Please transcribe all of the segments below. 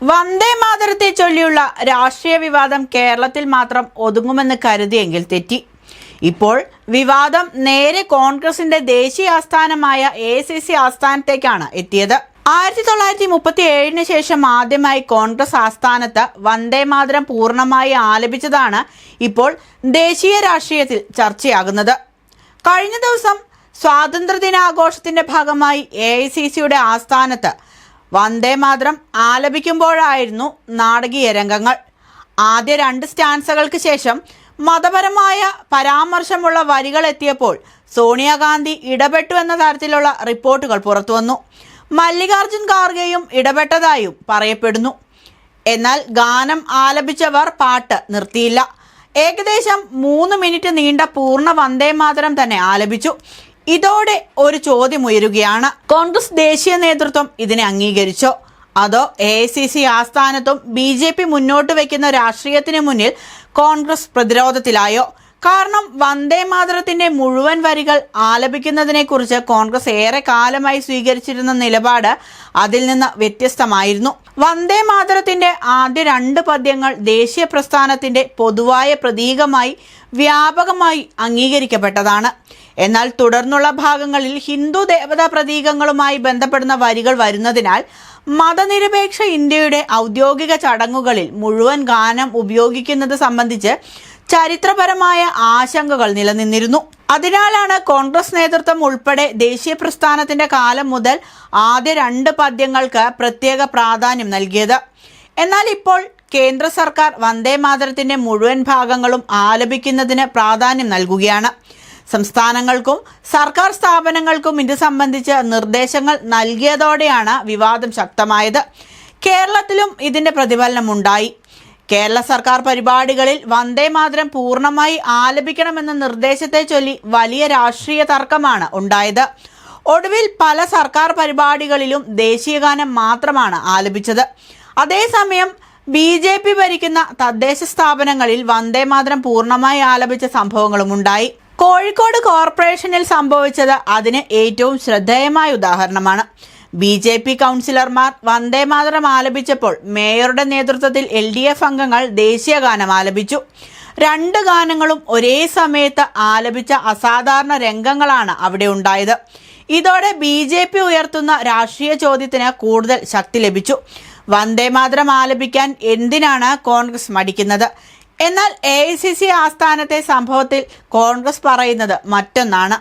വന്ദേ മാതരത്തെ ചൊല്ലിയുള്ള രാഷ്ട്രീയ വിവാദം കേരളത്തിൽ മാത്രം ഒതുങ്ങുമെന്ന് കരുതിയെങ്കിൽ തെറ്റി. ഇപ്പോൾ വിവാദം നേരെ കോൺഗ്രസിന്റെ ദേശീയ ആസ്ഥാനമായ AICC ആസ്ഥാനത്തേക്കാണ് എത്തിയത്. 1937 ശേഷം ആദ്യമായി കോൺഗ്രസ് ആസ്ഥാനത്ത് വന്ദേ മാതരം പൂർണ്ണമായി ആലപിച്ചതാണ് ഇപ്പോൾ ദേശീയ രാഷ്ട്രീയത്തിൽ ചർച്ചയാകുന്നത്. കഴിഞ്ഞ ദിവസം സ്വാതന്ത്ര്യദിനാഘോഷത്തിന്റെ ഭാഗമായി AICCയുടെ ആസ്ഥാനത്ത് വന്ദേ മാതരം ആലപിക്കുമ്പോഴായിരുന്നു നാടകീയ രംഗങ്ങൾ. ആദ്യ 2 സ്റ്റാൻസകൾക്ക് ശേഷം മതപരമായ പരാമർശമുള്ള വരികൾ എത്തിയപ്പോൾ സോണിയാഗാന്ധി ഇടപെട്ടു എന്ന തരത്തിലുള്ള റിപ്പോർട്ടുകൾ പുറത്തുവന്നു. മല്ലികാർജുൻ ഖാർഗെയും ഇടപെട്ടതായും പറയപ്പെടുന്നു. എന്നാൽ ഗാനം ആലപിച്ചവർ പാട്ട് നിർത്തിയില്ല. ഏകദേശം 3 മിനിറ്റ് നീണ്ട പൂർണ്ണ വന്ദേ മാതരം തന്നെ ആലപിച്ചു. ഇതോടെ ഒരു ചോദ്യം ഉയരുകയാണ്. കോൺഗ്രസ് ദേശീയ നേതൃത്വം ഇതിനെ അംഗീകരിച്ചോ, അതോ AICC ആസ്ഥാനത്തും BJP മുന്നോട്ട് വയ്ക്കുന്ന രാഷ്ട്രീയത്തിന് മുന്നിൽ കോൺഗ്രസ് പ്രതിരോധത്തിലായോ? കാരണം വന്ദേ മാതരത്തിന്റെ മുഴുവൻ വരികൾ ആലപിക്കുന്നതിനെ കുറിച്ച് കോൺഗ്രസ് ഏറെ കാലമായി സ്വീകരിച്ചിരുന്ന നിലപാട് അതിൽ നിന്ന് വ്യത്യസ്തമായിരുന്നു. വന്ദേ മാതരത്തിന്റെ ആദ്യ 2 പദ്യങ്ങൾ ദേശീയ പ്രസ്ഥാനത്തിന്റെ പൊതുവായ പ്രതീകമായി വ്യാപകമായി അംഗീകരിക്കപ്പെട്ടതാണ്. എന്നാൽ തുടർന്നുള്ള ഭാഗങ്ങളിൽ ഹിന്ദു ദേവതാ പ്രതീകങ്ങളുമായി ബന്ധപ്പെടുന്ന വരികൾ വരുന്നതിനാൽ മതനിരപേക്ഷ ഇന്ത്യയുടെ ഔദ്യോഗിക ചടങ്ങുകളിൽ മുഴുവൻ ഗാനം ഉപയോഗിക്കുന്നത് സംബന്ധിച്ച് ചരിത്രപരമായ ആശങ്കകൾ നിലനിന്നിരുന്നു. അതിനാലാണ് കോൺഗ്രസ് നേതൃത്വം ഉൾപ്പെടെ ദേശീയ പ്രസ്ഥാനത്തിന്റെ കാലം മുതൽ ആദ്യ 2 പദ്യങ്ങൾക്ക് പ്രത്യേക പ്രാധാന്യം നൽകിയത്. എന്നാൽ ഇപ്പോൾ കേന്ദ്ര സർക്കാർ വന്ദേ മാതരത്തിന്റെ മുഴുവൻ ഭാഗങ്ങളും ആലപിക്കുന്നതിന് പ്രാധാന്യം നൽകുകയാണ്. സംസ്ഥാനങ്ങൾക്കും സർക്കാർ സ്ഥാപനങ്ങൾക്കും ഇത് സംബന്ധിച്ച് നിർദ്ദേശങ്ങൾ നൽകിയതോടെയാണ് വിവാദം ശക്തമായത്. കേരളത്തിലും ഇതിന്റെ പ്രതിഫലനമുണ്ടായി. കേരള സർക്കാർ പരിപാടികളിൽ വന്ദേ മാതരം പൂർണ്ണമായി ആലപിക്കണമെന്ന നിർദ്ദേശത്തെ ചൊല്ലി വലിയ രാഷ്ട്രീയ തർക്കമാണ് ഉണ്ടായത്. ഒടുവിൽ പല സർക്കാർ പരിപാടികളിലും ദേശീയഗാനം മാത്രമാണ് ആലപിച്ചത്. അതേസമയം BJP ഭരിക്കുന്ന തദ്ദേശ സ്ഥാപനങ്ങളിൽ വന്ദേ മാതരം പൂർണ്ണമായി ആലപിച്ച സംഭവങ്ങളും ഉണ്ടായി. കോഴിക്കോട് കോർപ്പറേഷനിൽ സംഭവിച്ചത് അതിന് ഏറ്റവും ശ്രദ്ധേയമായ ഉദാഹരണമാണ്. BJP കൗൺസിലർമാർ വന്ദേ മാതരം ആലപിച്ചപ്പോൾ മേയറുടെ നേതൃത്വത്തിൽ LDF അംഗങ്ങൾ ദേശീയ ഗാനം ആലപിച്ചു. 2 ഗാനങ്ങളും ഒരേ സമയത്ത് ആലപിച്ച അസാധാരണ രംഗങ്ങളാണ് അവിടെ ഉണ്ടായത്. ഇതോടെ BJP ഉയർത്തുന്ന രാഷ്ട്രീയ ചോദ്യത്തിന് കൂടുതൽ ശക്തി ലഭിച്ചു. വന്ദേ മാതരം ആലപിക്കാൻ എന്തിനാണ് കോൺഗ്രസ് മടിക്കുന്നത്? എന്നാൽ AICC ആസ്ഥാനത്തെ സംഭവത്തിൽ കോൺഗ്രസ് പറയുന്നത് മറ്റൊന്നാണ്.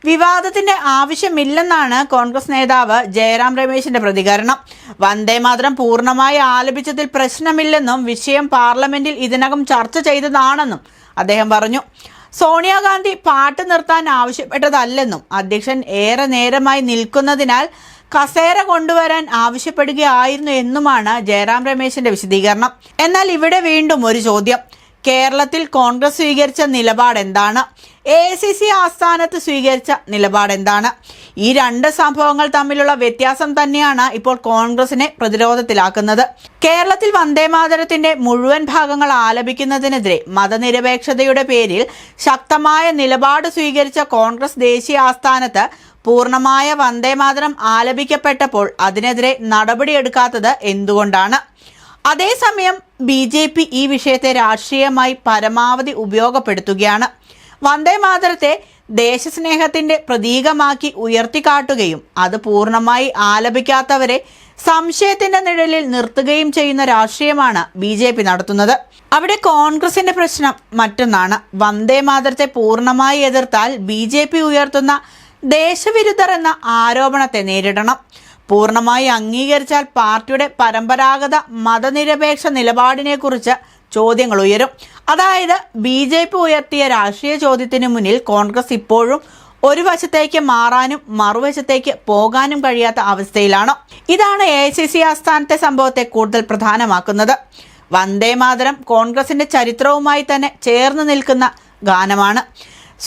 വിവാദത്തിന്റെ ആവശ്യമില്ലെന്നാണ് കോൺഗ്രസ് നേതാവ് ജയറാം രമേശിന്റെ പ്രതികരണം. വന്ദേ മാതരം പൂർണ്ണമായി ആലപിച്ചതിൽ പ്രശ്നമില്ലെന്നും വിഷയം പാർലമെന്റിൽ ഇതിനകം ചർച്ച ചെയ്തതാണെന്നും അദ്ദേഹം പറഞ്ഞു. സോണിയാഗാന്ധി പാട്ട് നിർത്താൻ ആവശ്യപ്പെട്ടതല്ലെന്നും അധ്യക്ഷൻ ഏറെ നേരമായി നിൽക്കുന്നതിനാൽ കസേര കൊണ്ടുവരാൻ ആവശ്യപ്പെടുകയായിരുന്നു എന്നുമാണ് ജയറാം രമേശിന്റെ വിശദീകരണം. എന്നാൽ ഇവിടെ വീണ്ടും ഒരു ചോദ്യം. കേരളത്തിൽ കോൺഗ്രസ് സ്വീകരിച്ച നിലപാട് എന്താണ്? AICC ആസ്ഥാനത്ത് സ്വീകരിച്ച നിലപാട് എന്താണ്? ഈ 2 സംഭവങ്ങൾ തമ്മിലുള്ള വ്യത്യാസം തന്നെയാണ് ഇപ്പോൾ കോൺഗ്രസിനെ പ്രതിരോധത്തിലാക്കുന്നത്. കേരളത്തിൽ വന്ദേ മാതരത്തിന്റെ മുഴുവൻ ഭാഗങ്ങൾ ആലപിക്കുന്നതിനെതിരെ മതനിരപേക്ഷതയുടെ പേരിൽ ശക്തമായ നിലപാട് സ്വീകരിച്ച കോൺഗ്രസ് ദേശീയ ആസ്ഥാനത്ത് പൂർണ്ണമായ വന്ദേ മാതരം ആലപിക്കപ്പെട്ടപ്പോൾ അതിനെതിരെ നടപടിയെടുക്കാത്തത് എന്തുകൊണ്ടാണ്? അതേസമയം BJP ഈ വിഷയത്തെ രാഷ്ട്രീയമായി പരമാവധി ഉപയോഗപ്പെടുത്തുകയാണ്. വന്ദേ മാതരത്തെ ദേശസ്നേഹത്തിന്റെ പ്രതീകമാക്കി ഉയർത്തിക്കാട്ടുകയും അത് പൂർണ്ണമായി ആലപിക്കാത്തവരെ സംശയത്തിന്റെ നിഴലിൽ നിർത്തുകയും ചെയ്യുന്ന രാഷ്ട്രീയമാണ് BJP നടത്തുന്നത്. അവിടെ കോൺഗ്രസിന്റെ പ്രശ്നം മറ്റൊന്നാണ്. വന്ദേ മാതരത്തെ പൂർണ്ണമായി എതിർത്താൽ BJP ഉയർത്തുന്ന ദേശവിരുദ്ധർ എന്ന ആരോപണത്തെ നേരിടണം. പൂർണ്ണമായി അംഗീകരിച്ചാൽ പാർട്ടിയുടെ പരമ്പരാഗത മതനിരപേക്ഷ നിലപാടിനെക്കുറിച്ച് ചോദ്യങ്ങൾ ഉയരും. അതായത് BJP ഉയർത്തിയ രാഷ്ട്രീയ ചോദ്യത്തിന് മുന്നിൽ കോൺഗ്രസ് ഇപ്പോഴും ഒരു വശത്തേക്ക് മാറാനും മറുവശത്തേക്ക് പോകാനും കഴിയാത്ത അവസ്ഥയിലാണ്. ഇതാണ് AICC ആസ്ഥാനത്തെ സംഭവത്തെ കൂടുതൽ പ്രധാനമാക്കുന്നത്. വന്ദേ മാതരം കോൺഗ്രസിന്റെ ചരിത്രവുമായി തന്നെ ചേർന്ന് നിൽക്കുന്ന ഗാനമാണ്.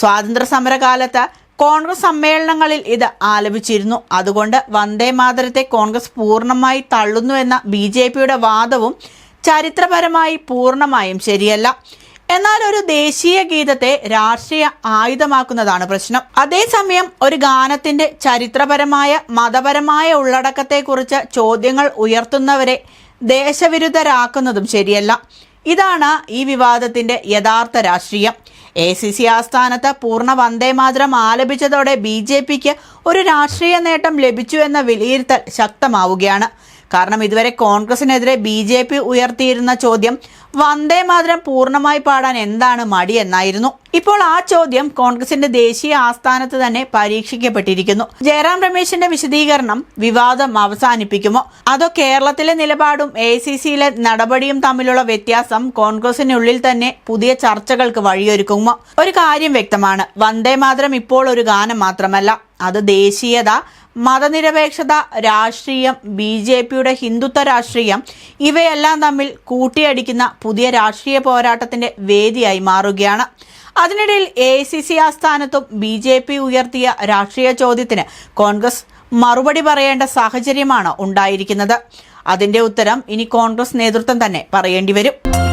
സ്വാതന്ത്ര്യ സമരകാലത്ത് കോൺഗ്രസ് സമ്മേളനങ്ങളിൽ ഇത് ആലപിച്ചിരുന്നു. അതുകൊണ്ട് വന്ദേ മാതരത്തെ കോൺഗ്രസ് പൂർണ്ണമായി തള്ളുന്നുവെന്ന BJPയുടെ വാദവും ചരിത്രപരമായി പൂർണ്ണമായും ശരിയല്ല. എന്നാൽ ഒരു ദേശീയ ഗീതത്തെ രാഷ്ട്രീയ ആയുധമാക്കുന്നതാണ് പ്രശ്നം. അതേസമയം ഒരു ഗാനത്തിന്റെ ചരിത്രപരമായ മതപരമായ ഉള്ളടക്കത്തെക്കുറിച്ച് ചോദ്യങ്ങൾ ഉയർത്തുന്നവരെ ദേശവിരുദ്ധരാക്കുന്നതും ശരിയല്ല. ഇതാണ് ഈ വിവാദത്തിന്റെ യഥാർത്ഥ രാഷ്ട്രീയം. ACC ആസ്ഥാനത്ത് പൂർണ്ണ വന്ദേമാതരം ആലപിച്ചതോടെ BJPക്ക് ഒരു രാഷ്ട്രീയ നേട്ടം ലഭിച്ചു എന്ന വിലയിരുത്തൽ ശക്തമാവുകയാണ്. കാരണം ഇതുവരെ കോൺഗ്രസിനെതിരെ BJP ഉയർത്തിയിരുന്ന ചോദ്യം വന്ദേമാതരം പൂർണ്ണമായി പാടാൻ എന്താണ് മടി എന്നായിരുന്നു. ഇപ്പോൾ ആ ചോദ്യം കോൺഗ്രസിന്റെ ദേശീയ ആസ്ഥാനത്ത് തന്നെ പരീക്ഷിക്കപ്പെട്ടിരിക്കുന്നു. ജയറാം രമേശിന്റെ വിശദീകരണം വിവാദം അവസാനിപ്പിക്കുമോ, അതോ കേരളത്തിലെ നിലപാടും ACCയിലെ നടപടിയും തമ്മിലുള്ള വ്യത്യാസം കോൺഗ്രസിനുള്ളിൽ തന്നെ പുതിയ ചർച്ചകൾക്ക് വഴിയൊരുക്കുമോ? ഒരു കാര്യം വ്യക്തമാണ്, വന്ദേമാതരം ഇപ്പോൾ ഒരു ഗാനം മാത്രമല്ല, അത് ദേശീയത, മതനിരപേക്ഷത, രാഷ്ട്രീയം, BJPയുടെ ഹിന്ദുത്വ രാഷ്ട്രീയം ഇവയെല്ലാം തമ്മിൽ കൂട്ടിയടിക്കുന്ന പുതിയ രാഷ്ട്രീയ പോരാട്ടത്തിന്റെ വേദിയായി മാറുകയാണ്. അതിനിടയിൽ ACC ആസ്ഥാനത്തും BJP ഉയർത്തിയ രാഷ്ട്രീയ ചോദ്യത്തിന് കോൺഗ്രസ് മറുപടി പറയേണ്ട സാഹചര്യമാണ് ഉണ്ടായിരിക്കുന്നത്. അതിന്റെ ഉത്തരം ഇനി കോൺഗ്രസ് നേതൃത്വം തന്നെ പറയേണ്ടി വരും.